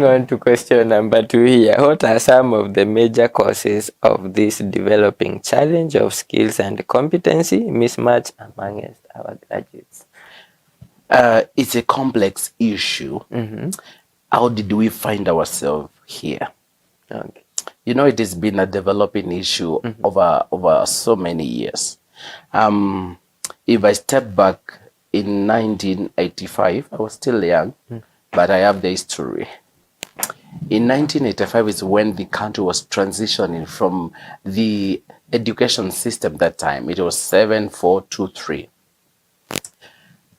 On to question number 2 here. What are some of the major causes of this developing challenge of skills and competency mismatch amongst our graduates? It's a complex issue. How did we find ourselves here? Okay. You know, it has been a developing issue over so many years. If I step back in 1985, I was still young, but I have the history. In 1985 is when the country was transitioning from the education system that time. It was 7-4-2-3.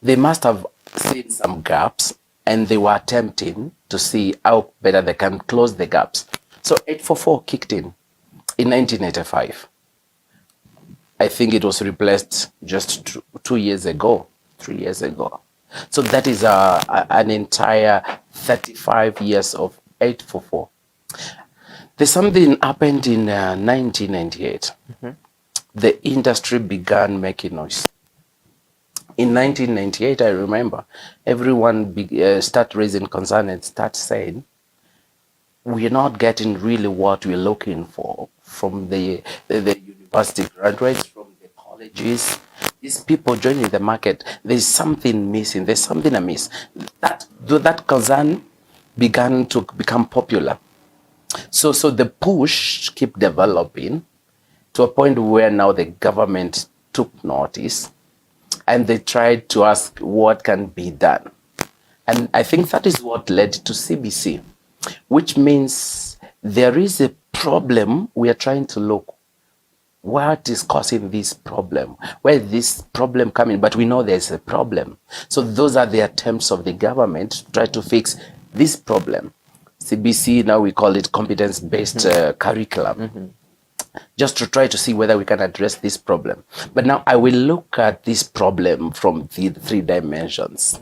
They must have seen some gaps and they were attempting to see how better they can close the gaps. So 844 kicked in 1985. I think it was replaced just 2 years ago, 3 years ago. So that is an entire 35 years of 844. There's something happened in 1998. The industry began making noise. In 1998, I remember, everyone start raising concern and start saying, we're not getting really what we're looking for from the university graduates, from the colleges. These people joining the market, there's something missing, there's something amiss. That concern began to become popular. So the push keep developing to a point where now the government took notice and they tried to ask what can be done. And I think that is what led to CBC, which means there is a problem. We are trying to look what is causing this problem, where is this problem coming, but we know there's a problem. So those are the attempts of the government to try to fix this problem. CBC, now we call it competence-based curriculum, just to try to see whether we can address this problem. But now I will look at this problem from the 3 dimensions.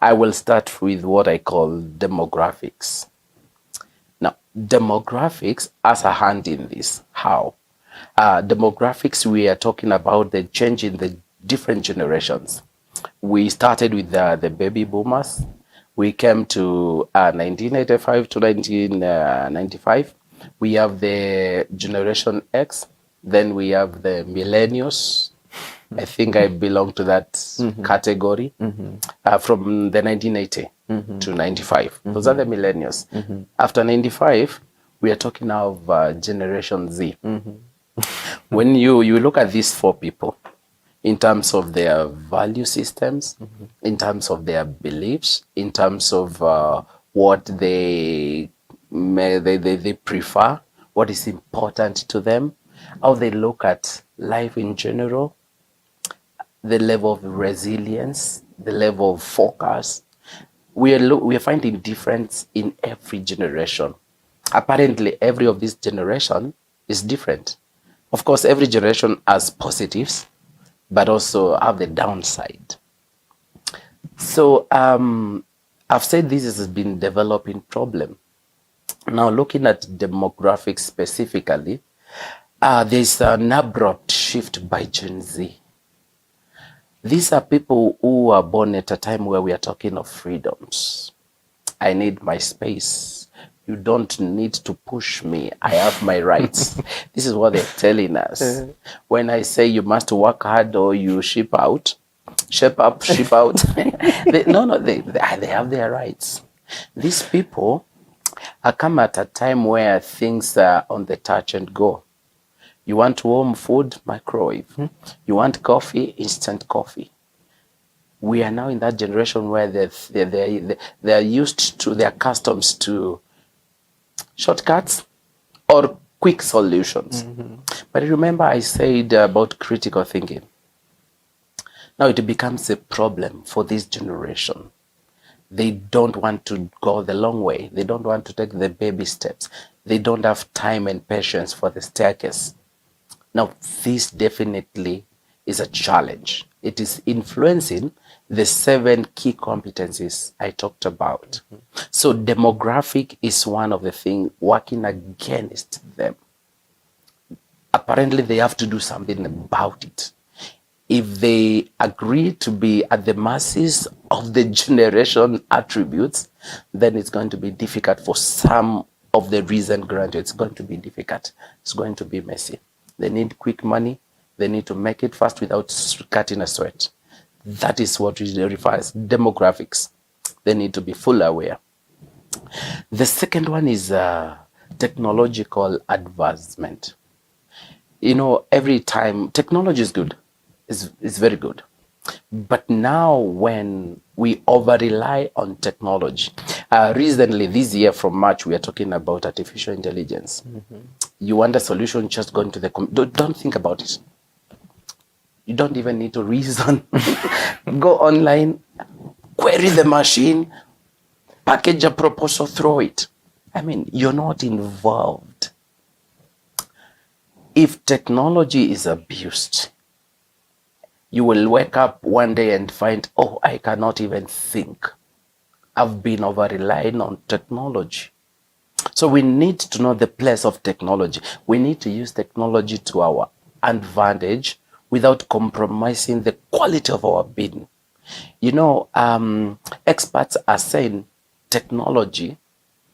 I will start with what I call demographics. Now, demographics has a hand in this. How? Demographics, we are talking about the change in the different generations. We started with the baby boomers. We came to 1985 to 1995. We have the Generation X. Then we have the millennials. I think I belong to that category from the 1980 to 95. Those are the millennials. After 95, we are talking of Generation Z. When you look at these 4 people, in terms of their value systems, in terms of their beliefs, in terms of what they prefer, what is important to them, how they look at life in general, the level of resilience, the level of focus. We are finding difference in every generation. Apparently, every of this generation is different. Of course, every generation has positives, but also have the downside. So I've said this has been developing problem. Now looking at demographics specifically, there's an abrupt shift by Gen Z. These are people who are born at a time where we are talking of freedoms. I need my space. You don't need to push me. I have my rights. This is what they're telling us. When I say you must work hard or you ship out, ship up, ship out. they have their rights. These people are come at a time where things are on the touch and go. You want warm food, microwave. You want coffee, instant coffee. We are now in that generation where they're used to, they're accustomed to shortcuts or quick solutions. But remember I said about critical thinking. Now it becomes a problem for this generation. They don't want to go the long way. They don't want to take the baby steps. They don't have time and patience for the staircase. Now this definitely is a challenge. It is influencing the 7 key competencies I talked about. So demographic is one of the things working against them. Apparently they have to do something about it. if they agree to be at the mercies of the generation attributes, then it's going to be difficult for some of the recent graduates. It's going to be difficult. It's going to be messy. They need quick money. They need to make it fast without cutting a sweat. That is what it refers demographics. They need to be fully aware. The second one is technological advancement. You know, every time technology is good, it's very good. But now when we over rely on technology, recently this year from March, we are talking about artificial intelligence. You want a solution, just go into the, don't think about it. You don't even need to reason. Go online, query the machine, package a proposal, throw it. I mean, you're not involved. If technology is abused, you will wake up one day and find, oh, I cannot even think. I've been over-relying on technology. So we need to know the place of technology. We need to use technology to our advantage without compromising the quality of our being. You know, experts are saying technology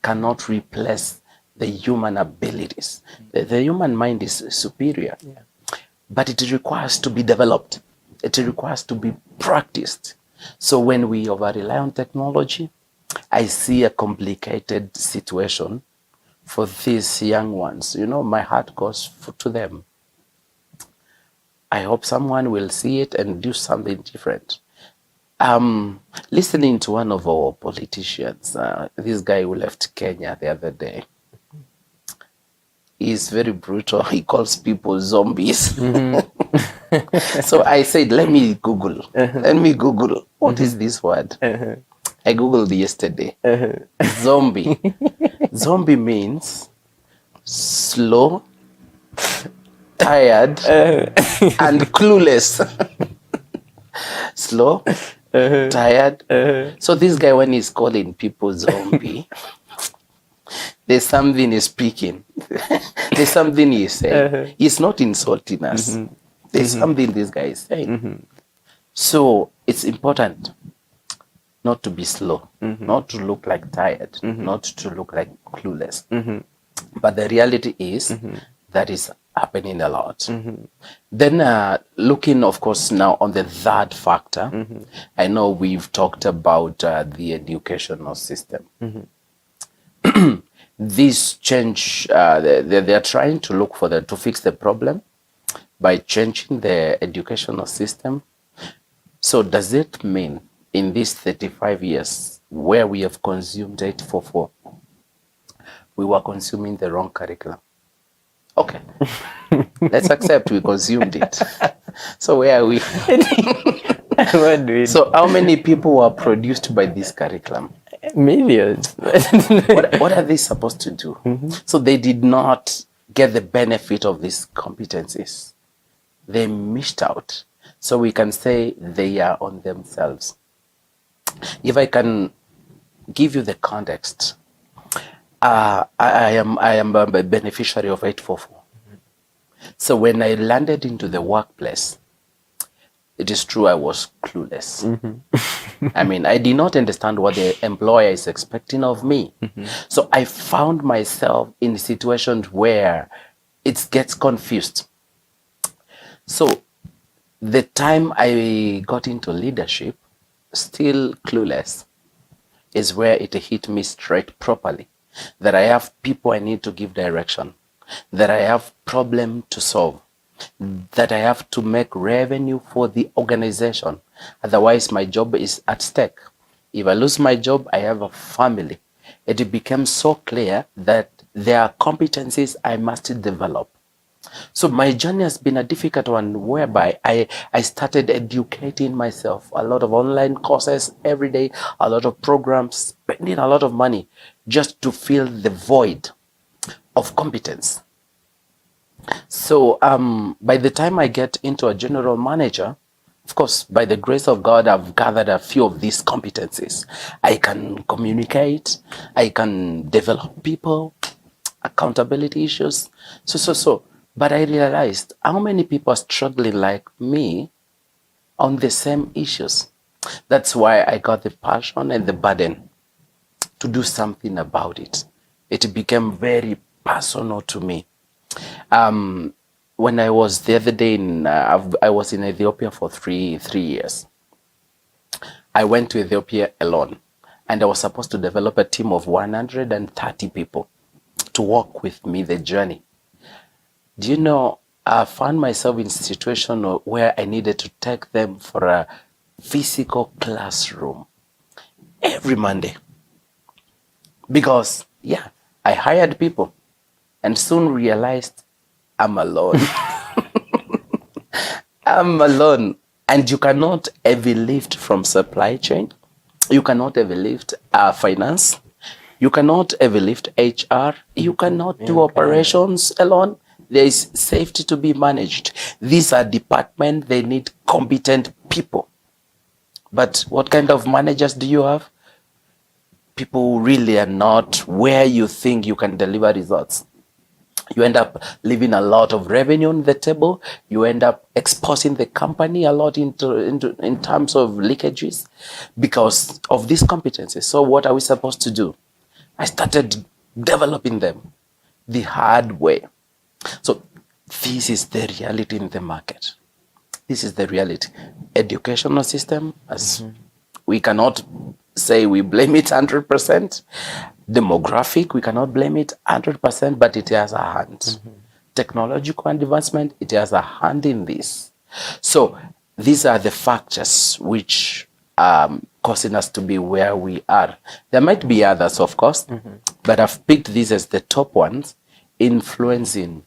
cannot replace the human abilities. The human mind is superior, but it requires to be developed. It requires to be practiced. So when we over-rely on technology, I see a complicated situation for these young ones. You know, my heart goes to them. I hope someone will see it and do something different. Listening to one of our politicians, this guy who left Kenya the other day, he's very brutal. He calls people zombies. So I said, let me Google. Let me Google. What is this word? I Googled yesterday. Zombie. Zombie means slow, tired, and clueless. Slow, tired. So this guy, when he's calling people zombie, there's something he's speaking. There's something he's saying. He's not insulting us. There's something this guy is saying. So it's important not to be slow, not to look like tired, not to look like clueless. But the reality is that is happening a lot. Then looking, of course, now on the third factor, I know we've talked about the educational system. This change, they're trying to look for to fix the problem by changing the educational system. So does it mean in these 35 years where we have consumed 844, we were consuming the wrong curriculum? Okay, let's accept we consumed it. So where are we? So how many people were produced by this curriculum? Millions. What are they supposed to do? So they did not get the benefit of these competencies. They missed out. So we can say they are on themselves. If I can give you the context, I am a beneficiary of 844. So when I landed into the workplace, it is true I was clueless. I mean, I did not understand what the employer is expecting of me. So I found myself in situations where it gets confused. So the time I got into leadership, still clueless, is where it hit me straight properly. That I have people I need to give direction. That I have problem to solve. That I have to make revenue for the organization. Otherwise, my job is at stake. If I lose my job, I have a family. It became so clear that there are competencies I must develop. So my journey has been a difficult one whereby I started educating myself. A lot of online courses every day, a lot of programs, spending a lot of money just to fill the void of competence. So by the time I get into a general manager, of course, by the grace of God, I've gathered a few of these competencies. I can communicate, I can develop people, accountability issues, so. But I realized how many people are struggling like me on the same issues. That's why I got the passion and the burden to do something about it. It became very personal to me. When I was the other day I was in Ethiopia for three years. I went to Ethiopia alone, and I was supposed to develop a team of 130 people to walk with me the journey. Do you know, I found myself in a situation where I needed to take them for a physical classroom every Monday. Because, yeah, I hired people and soon realized I'm alone. I'm alone. And you cannot heavy lift from supply chain. You cannot heavy lift finance. You cannot heavy lift HR. You cannot do operations alone. There is safety to be managed. These are departments, they need competent people. But what kind of managers do you have? People who really are not where you think you can deliver results. You end up leaving a lot of revenue on the table. You end up exposing the company a lot in terms of leakages because of these competencies. So what are we supposed to do? I started developing them the hard way. So this is the reality in the market. This is the reality. Educational system, as we cannot say we blame it 100%. Demographic, we cannot blame it 100%, but it has a hand. Technological advancement, it has a hand in this. So these are the factors which causing us to be where we are. There might be others, of course, but I've picked these as the top ones, influencing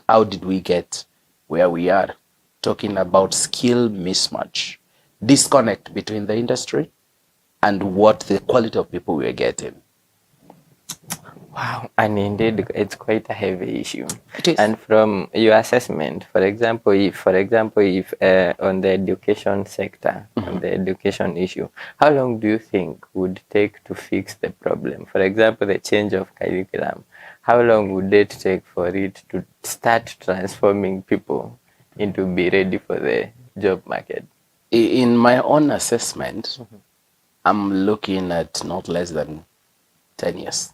how did we get where we are. Talking about skill mismatch, disconnect between the industry and what the quality of people we're getting. Wow, and indeed, it's quite a heavy issue. It is. And from your assessment, for example, if on the education sector, on the education issue, how long do you think would take to fix the problem? For example, the change of curriculum, how long would it take for it to start transforming people into be ready for the job market? In my own assessment, I'm looking at not less than 10 years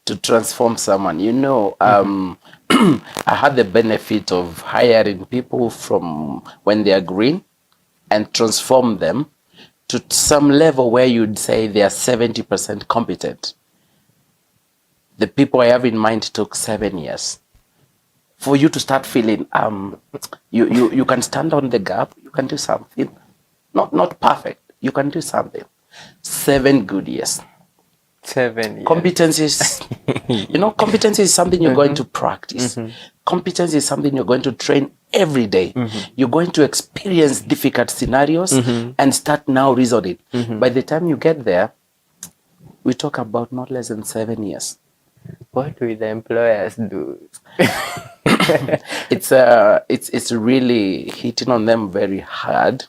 to transform someone. You know, I had the benefit of hiring people from when they are green and transform them to some level where you'd say they are 70% competent. The people I have in mind took 7 years. For you to start feeling, you can stand on the gap, you can do something. Not perfect, you can do something. 7 good years. 7 years. Competencies, competency is something you're going to practice. Competence is something you're going to train every day. You're going to experience difficult scenarios and start now reasoning. By the time you get there, we talk about not less than 7 years. What will the employers do? It's really hitting on them very hard.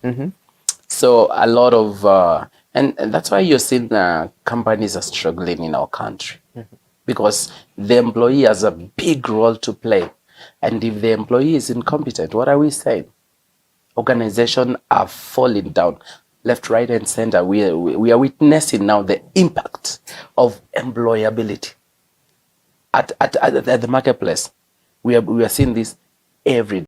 So a lot of and that's why you're seeing companies are struggling in our country, because the employee has a big role to play, and if the employee is incompetent, what are we saying? Organizations are falling down left, right, and center. We are witnessing now the impact of employability at the marketplace. We are seeing this every day.